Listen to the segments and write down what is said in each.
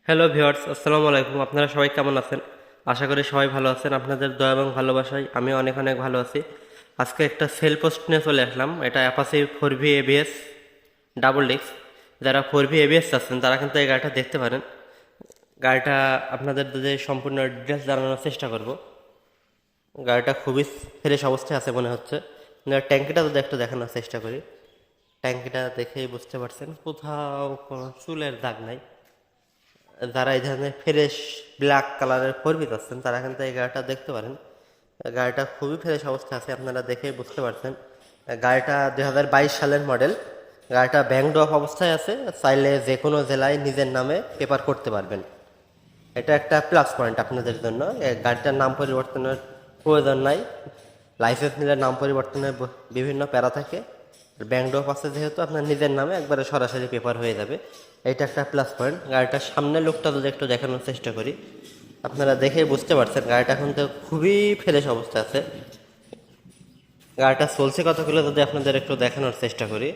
Hello viewers, আসসালামু আলাইকুম। আপনারা সবাই কেমন আছেন? আশা করি সবাই ভালো আছেন। আপনাদের দয়া এবং ভালোবাসায় আমি অনেক অনেক ভালো আছি। আজকে একটা সেল পোস্ট নিয়ে চলে আসলাম। এটা Apache 4V ABS double disc. যারা 4V ABS আছেন তারা কিন্তু এই গাড়িটা দেখতে পারেন। গাড়িটা আপনাদের যে সম্পূর্ণ ডিটেলস জানানোর চেষ্টা করব। গাড়িটা খুবই ফ্রেশ অবস্থায় আছে মনে হচ্ছে। ট্যাঙ্কিটা যদি একটু দেখানোর চেষ্টা করি, ট্যাঙ্কিটা দেখেই বুঝতে পারছেন কোথাও কোনো চুলের দাগ নাই। যারা এই ধরনের ফ্রেশ ব্ল্যাক কালারের ফোরবি চাচ্ছেন তারা কিন্তু এই গাড়িটা দেখতে পারেন। গাড়িটা খুবই ফ্রেশ অবস্থা আছে, আপনারা দেখেই বুঝতে পারছেন। গাড়িটা 2022 সালের মডেল। গাড়িটা ব্যাংক ড্রপ অবস্থায় আছে, চাইলে যে কোনো জেলায় নিজের নামে পেপার করতে পারবেন। এটা একটা প্লাস পয়েন্ট আপনাদের জন্য। গাড়িটার নাম পরিবর্তনের প্রয়োজন নাই। লাইসেন্স নিলে নাম পরিবর্তনের বিভিন্ন প্যারা থাকে। ব্যাংক ড্রপ আছে যেহেতু আপনার নিজের নামে একবারে সরাসরি পেপার হয়ে যাবে। এটা একটা প্লাস পয়েন্ট। গাড়িটার সামনের লুকটা যদি একটু দেখানোর চেষ্টা করি, আপনারা দেখেই বুঝতে পারছেন গাড়িটা এখন তো খুবই ফ্রেশ অবস্থা আছে। গাড়িটা চলছে কতগুলো যদি আপনাদের একটু দেখানোর চেষ্টা করি,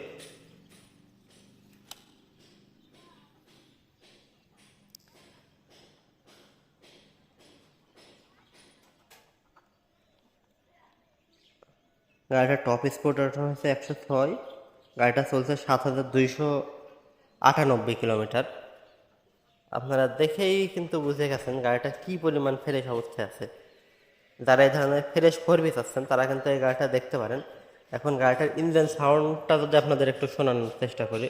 গাড়িটার টপ স্পিড হচ্ছে 106। গাড়িটা চলছে 7298 কিলোমিটার। আপনারা দেখেই কিন্তু বুঝে গেছেন গাড়িটা কি পরিমাণ ফ্রেশ অবস্থায় আছে। যারা এই ধরনের ফ্রেশ সার্ভিস আছেন তারা কিন্তু এই গাড়িটা দেখতে পারেন। এখন গাড়িটার ইঞ্জিন সাউন্ডটা যদি আপনাদের একটু শোনানোর চেষ্টা করি,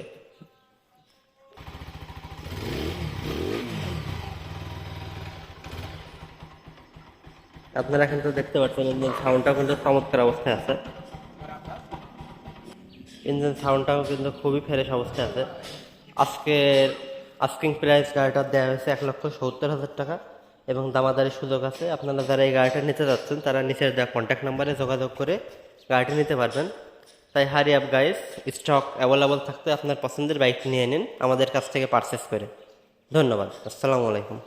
আপনারা কিন্তু দেখতে পাচ্ছেন ইঞ্জিন সাউন্ডটাও কিন্তু চমৎকার অবস্থায় আছে। ইঞ্জিন সাউন্ডটাও কিন্তু খুবই ফ্রেশ অবস্থায় আছে। আজকের আস্কিং প্রাইস গাড়িটার দেওয়া হয়েছে 1,70,000 টাকা এবং দামাদারির সুযোগ আছে। আপনারা যারা এই গাড়িটা নিতে যাচ্ছেন তারা নিচের দেওয়া কন্ট্যাক্ট নাম্বারে যোগাযোগ করে গাড়িটি নিতে পারবেন। তাই hurry up guys, stock available থাকতে আপনার পছন্দের বাইকটি নিয়ে নিন আমাদের কাছ থেকে পারচেস করে। ধন্যবাদ। আসসালামু আলাইকুম।